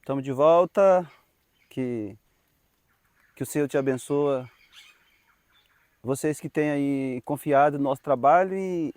Estamos de volta, que, que o Senhor te abençoe. Vocês que têm aí confiado no nosso trabalho e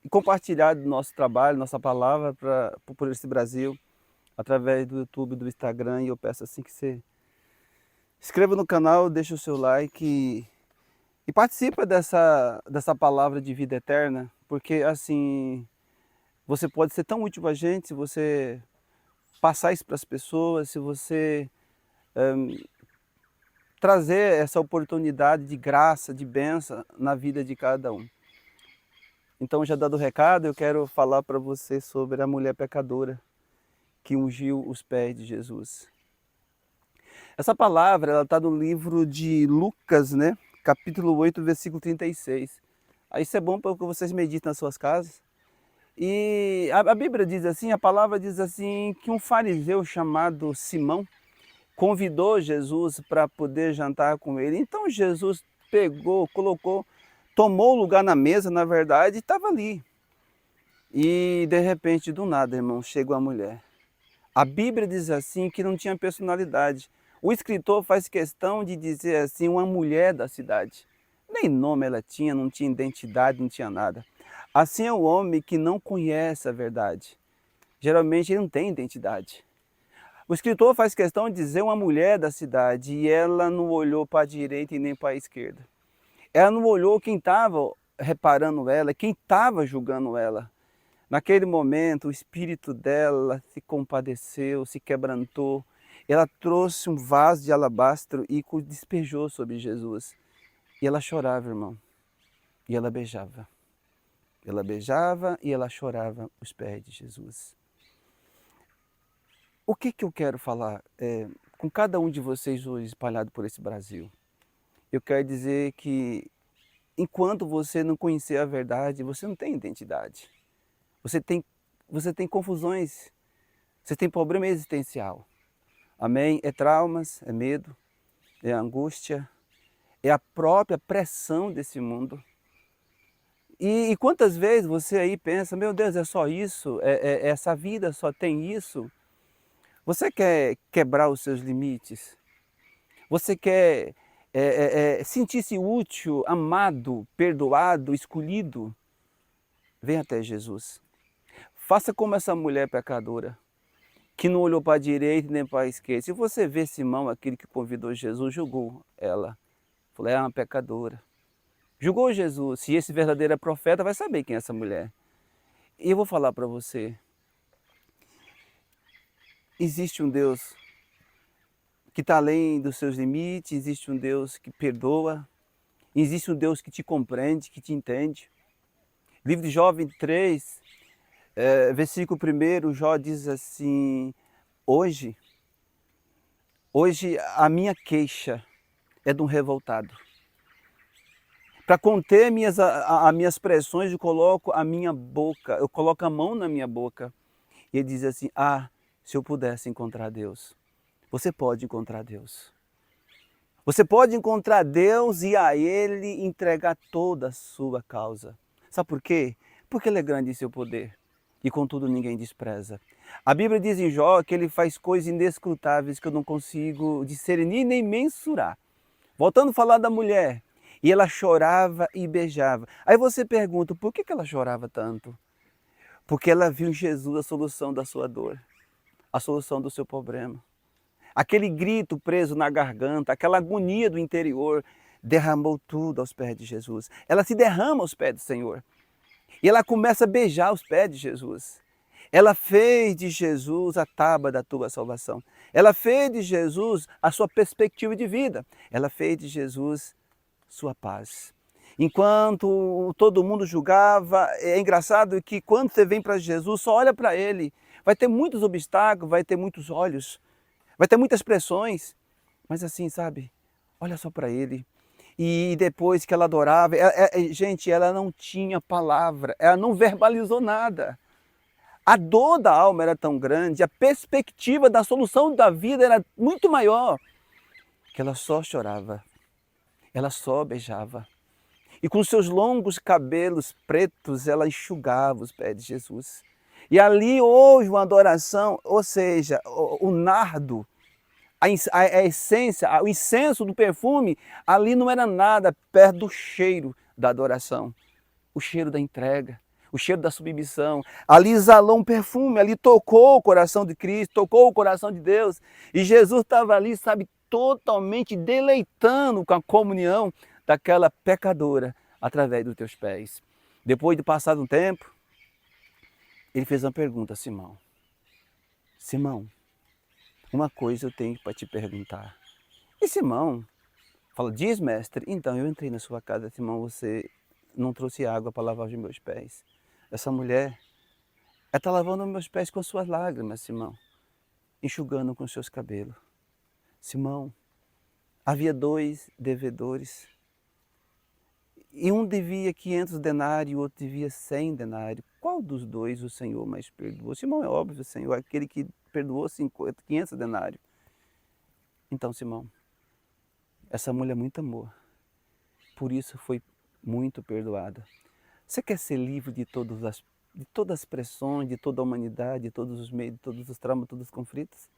compartilhado o nosso trabalho, nossa palavra por esse Brasil, através do YouTube, do Instagram, e eu peço assim que você inscreva no canal, deixe o seu like e participa dessa palavra de vida eterna, porque assim, você pode ser tão útil a gente se você passar isso para as pessoas, se você trazer essa oportunidade de graça, de bênção na vida de cada um. Então, já dado o recado, eu quero falar para você sobre a mulher pecadora que ungiu os pés de Jesus. Essa palavra, ela está no livro de Lucas, né? Capítulo 8, versículo 36. Aí isso é bom para que vocês meditem nas suas casas. E a Bíblia diz assim, a palavra diz assim, que um fariseu chamado Simão convidou Jesus para poder jantar com ele. Então Jesus pegou, colocou, tomou lugar na mesa, na verdade, e estava ali. E de repente, do nada, irmão, chega uma mulher. A Bíblia diz assim que não tinha personalidade. O escritor faz questão de dizer assim, uma mulher da cidade. Nem nome ela tinha, não tinha identidade, não tinha nada. Assim é o homem que não conhece a verdade. Geralmente ele não tem identidade. O escritor faz questão de dizer uma mulher da cidade e ela não olhou para a direita e nem para a esquerda. Ela não olhou quem estava reparando ela, quem estava julgando ela. Naquele momento, o espírito dela se compadeceu, se quebrantou. Ela trouxe um vaso de alabastro e o despejou sobre Jesus. E ela chorava, irmão. E ela beijava. Ela beijava e ela chorava os pés de Jesus. O que eu quero falar com cada um de vocês hoje espalhado por esse Brasil? Eu quero dizer que enquanto você não conhecer a verdade, você não tem identidade. Você tem confusões, você tem problema existencial. Amém? É traumas, é medo, é angústia, é a própria pressão desse mundo. E quantas vezes você aí pensa, meu Deus, é só isso? Essa vida só tem isso? Você quer quebrar os seus limites? Você quer sentir-se útil, amado, perdoado, escolhido? Venha até Jesus. Faça como essa mulher pecadora, que não olhou para a direita nem para a esquerda. Se você vê Simão, aquele que convidou Jesus, julgou ela. Falou, é uma pecadora. Julgou Jesus. Se esse verdadeiro é profeta, vai saber quem é essa mulher. E eu vou falar para você. Existe um Deus que está além dos seus limites, existe um Deus que perdoa, existe um Deus que te compreende, que te entende. Livro de Jó 23, versículo 1, Jó diz assim, hoje a minha queixa é de um revoltado. Para conter as minhas pressões, eu coloco a minha boca, eu coloco a mão na minha boca. E ele diz assim, se eu pudesse encontrar Deus. Você pode encontrar Deus. Você pode encontrar Deus e a Ele entregar toda a sua causa. Sabe por quê? Porque Ele é grande em seu poder. E contudo ninguém despreza. A Bíblia diz em Jó que Ele faz coisas inescrutáveis que eu não consigo discernir nem mensurar. Voltando a falar da mulher. E ela chorava e beijava. Aí você pergunta, por que ela chorava tanto? Porque ela viu em Jesus a solução da sua dor. A solução do seu problema. Aquele grito preso na garganta, aquela agonia do interior, derramou tudo aos pés de Jesus. Ela se derrama aos pés do Senhor. E ela começa a beijar os pés de Jesus. Ela fez de Jesus a tábua da tua salvação. Ela fez de Jesus a sua perspectiva de vida. Ela fez de Jesus sua paz. Enquanto todo mundo julgava, é engraçado que quando você vem para Jesus, só olha para Ele. Vai ter muitos obstáculos, vai ter muitos olhos, vai ter muitas pressões, mas assim, sabe, olha só para Ele. E depois que ela adorava, gente, ela não tinha palavra, ela não verbalizou nada. A dor da alma era tão grande, a perspectiva da solução da vida era muito maior, que ela só chorava, ela só beijava. E com seus longos cabelos pretos, ela enxugava os pés de Jesus. E ali houve uma adoração, ou seja, o nardo, a essência, o incenso do perfume, ali não era nada perto do cheiro da adoração, o cheiro da entrega, o cheiro da submissão. Ali exalou um perfume, ali tocou o coração de Cristo, tocou o coração de Deus. E Jesus estava ali, sabe, totalmente deleitando com a comunhão daquela pecadora através dos teus pés. Depois de passado um tempo, ele fez uma pergunta a Simão. Simão, uma coisa eu tenho para te perguntar. E Simão fala, diz, mestre. Então, eu entrei na sua casa, Simão, você não trouxe água para lavar os meus pés. Essa mulher, ela está lavando meus pés com suas lágrimas, Simão, enxugando com seus cabelos. Simão, havia 2 devedores, e um devia 500 denários e o outro devia 100 denários. Qual dos dois o Senhor mais perdoou? Simão, é óbvio, Senhor, aquele que perdoou 500 denários. Então, Simão, essa mulher muito amou, por isso foi muito perdoada. Você quer ser livre de todas as pressões, de toda a humanidade, de todos os meios, de todos os traumas, de todos os conflitos?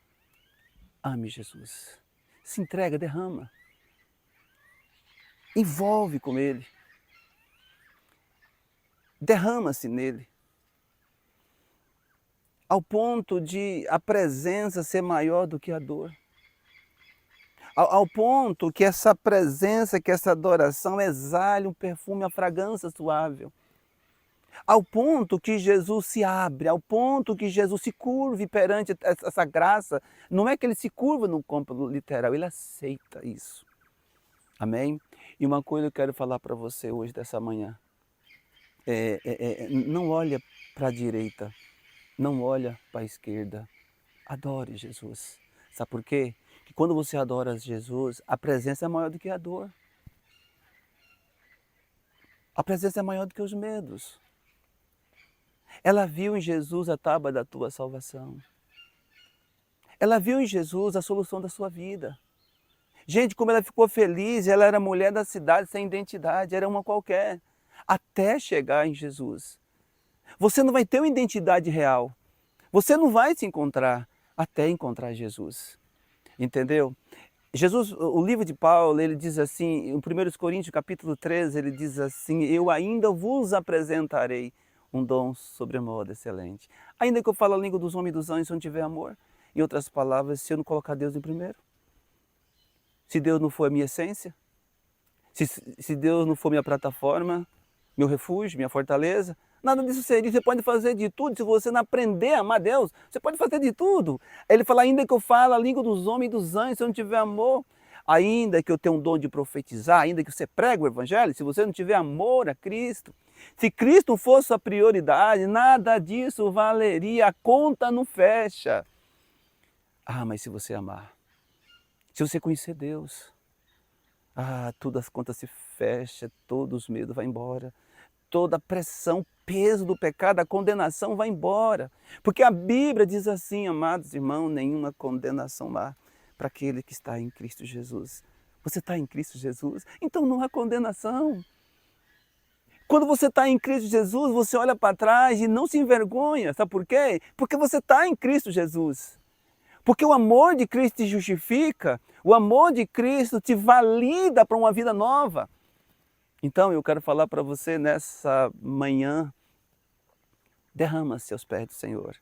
Ame Jesus. Se entrega, derrama. Envolve com Ele. Derrama-se nele. Ao ponto de a presença ser maior do que a dor. Ao ponto que essa presença, que essa adoração exale um perfume, a fragrância suave. Ao ponto que Jesus se abre, ao ponto que Jesus se curve perante essa graça. Não é que ele se curva no campo literal, ele aceita isso. Amém? E uma coisa eu quero falar para você hoje, dessa manhã. Não olha para a direita, não olha para a esquerda. Adore Jesus. Sabe por quê? Que quando você adora Jesus, a presença é maior do que a dor. A presença é maior do que os medos. Ela viu em Jesus a tábua da tua salvação. Ela viu em Jesus a solução da sua vida. Gente, como ela ficou feliz, ela era mulher da cidade sem identidade, era uma qualquer, até chegar em Jesus. Você não vai ter uma identidade real. Você não vai se encontrar até encontrar Jesus. Entendeu? Jesus, o livro de Paulo, ele diz assim, em 1 Coríntios capítulo 13, ele diz assim, eu ainda vos apresentarei um dom sobremodo excelente. Ainda que eu fale a língua dos homens e dos anjos, se eu não tiver amor, em outras palavras, se eu não colocar Deus em primeiro, se Deus não for a minha essência, se Deus não for minha plataforma, meu refúgio, minha fortaleza, nada disso seria. Você pode fazer de tudo, se você não aprender a amar Deus, você pode fazer de tudo. Ele fala, ainda que eu fale a língua dos homens e dos anjos, se eu não tiver amor, ainda que eu tenha um dom de profetizar, ainda que você pregue o evangelho, se você não tiver amor a Cristo, se Cristo fosse a prioridade, nada disso valeria, a conta não fecha. Ah, mas se você amar, se você conhecer Deus, todas as contas se fecham, todos os medos vão embora, toda a pressão, peso do pecado, a condenação vai embora. Porque a Bíblia diz assim, amados irmãos, nenhuma condenação há para aquele que está em Cristo Jesus. Você está em Cristo Jesus? Então não há condenação. Quando você está em Cristo Jesus, você olha para trás e não se envergonha. Sabe por quê? Porque você está em Cristo Jesus. Porque o amor de Cristo te justifica, o amor de Cristo te valida para uma vida nova. Então eu quero falar para você nessa manhã, derrama-se aos pés do Senhor.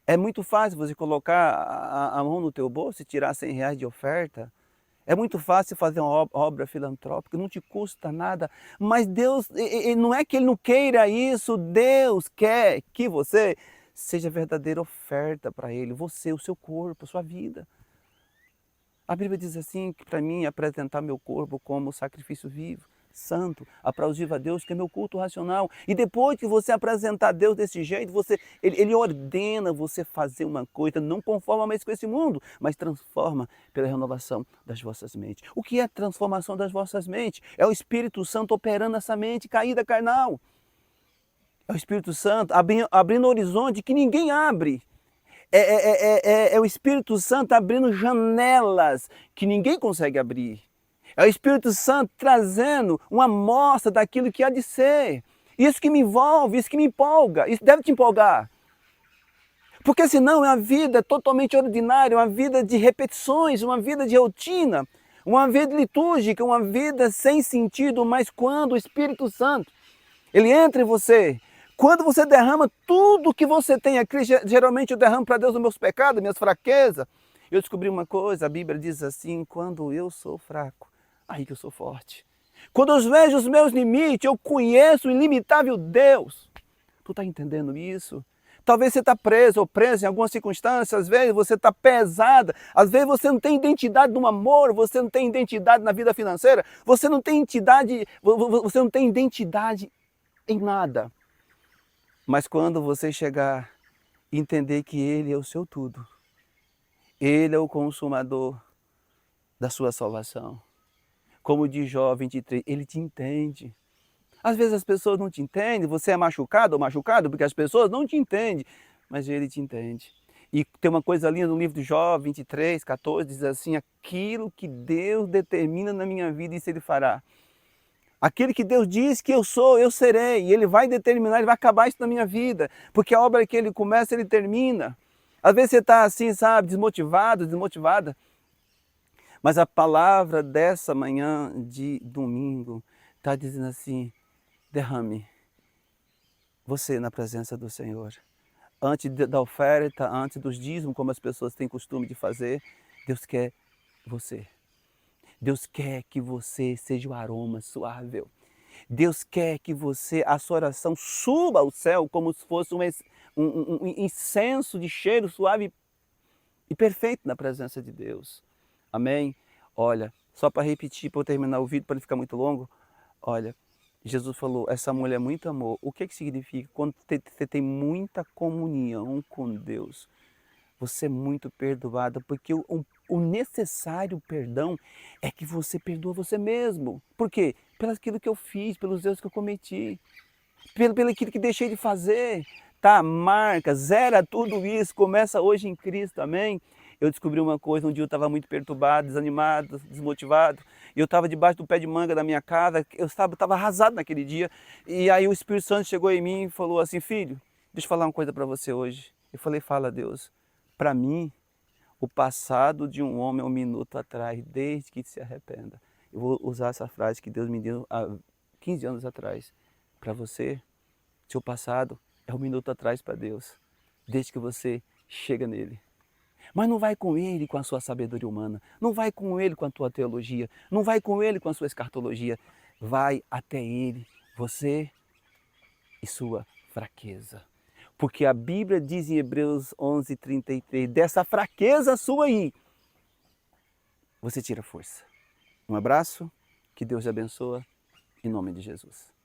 É muito fácil você colocar a mão no teu bolso e tirar 100 reais de oferta. É muito fácil fazer uma obra filantrópica, não te custa nada. Mas Deus, não é que Ele não queira isso, Deus quer que você seja verdadeira oferta para Ele, você, o seu corpo, a sua vida. A Bíblia diz assim, que para mim apresentar meu corpo como sacrifício vivo, santo, aplausível a Deus, que é meu culto racional. E depois que você apresentar a Deus desse jeito, Ele ordena você fazer uma coisa, não conforma mais com esse mundo, mas transforma pela renovação das vossas mentes. O que é a transformação das vossas mentes? É o Espírito Santo operando essa mente caída carnal. É o Espírito Santo abrindo horizonte que ninguém abre. É o Espírito Santo abrindo janelas que ninguém consegue abrir. É o Espírito Santo trazendo uma amostra daquilo que há de ser. Isso que me envolve, isso que me empolga, isso deve te empolgar. Porque senão é uma vida totalmente ordinária, uma vida de repetições, uma vida de rotina, uma vida litúrgica, uma vida sem sentido, mas quando o Espírito Santo, ele entra em você, quando você derrama tudo que você tem aqui, geralmente eu derramo para Deus os meus pecados, minhas fraquezas, eu descobri uma coisa, a Bíblia diz assim, quando eu sou fraco, aí que eu sou forte. Quando eu vejo os meus limites, eu conheço o ilimitável Deus. Tu está entendendo isso? Talvez você está preso ou preso em algumas circunstâncias, às vezes você está pesada, às vezes você não tem identidade no amor, você não tem identidade na vida financeira, você não tem você não tem identidade em nada. Mas quando você chegar e entender que Ele é o seu tudo, Ele é o consumador da sua salvação. Como diz Jó 23, Ele te entende. Às vezes as pessoas não te entendem, você é machucado ou machucado porque as pessoas não te entendem, mas Ele te entende. E tem uma coisa linda no livro de Jó 23, 14, diz assim, aquilo que Deus determina na minha vida, isso Ele fará. Aquele que Deus diz que eu sou, eu serei. E Ele vai determinar, Ele vai acabar isso na minha vida. Porque a obra que Ele começa, Ele termina. Às vezes você está assim, sabe, desmotivado, desmotivada. Mas a palavra dessa manhã de domingo está dizendo assim, derrame você na presença do Senhor. Antes da oferta, antes dos dízimos, como as pessoas têm costume de fazer, Deus quer você. Deus quer que você seja o aroma suave. Deus quer que você, a sua oração suba ao céu como se fosse um incenso de cheiro suave e perfeito na presença de Deus. Amém? Olha, só para repetir, para eu terminar o vídeo, para não ficar muito longo, olha, Jesus falou, essa mulher muito amor. O que significa? Quando você tem muita comunhão com Deus, você é muito perdoada, porque o necessário perdão é que você perdoa você mesmo. Por quê? Pelo aquilo que eu fiz, pelos erros que eu cometi, pelo aquilo que deixei de fazer. Tá, marca, zera tudo isso, começa hoje em Cristo, amém? Eu descobri uma coisa, um dia eu estava muito perturbado, desanimado, desmotivado, e eu estava debaixo do pé de manga da minha casa, eu estava arrasado naquele dia, e aí o Espírito Santo chegou em mim e falou assim, filho, deixa eu falar uma coisa para você hoje. Eu falei, fala Deus, para mim, o passado de um homem é um minuto atrás, desde que se arrependa. Eu vou usar essa frase que Deus me deu há 15 anos atrás. Para você, seu passado é um minuto atrás para Deus, desde que você chega nele. Mas não vai com ele com a sua sabedoria humana, não vai com ele com a tua teologia, não vai com ele com a sua escartologia, vai até ele, você e sua fraqueza. Porque a Bíblia diz em Hebreus 11:33, dessa fraqueza sua aí, você tira força. Um abraço, que Deus te abençoe, em nome de Jesus.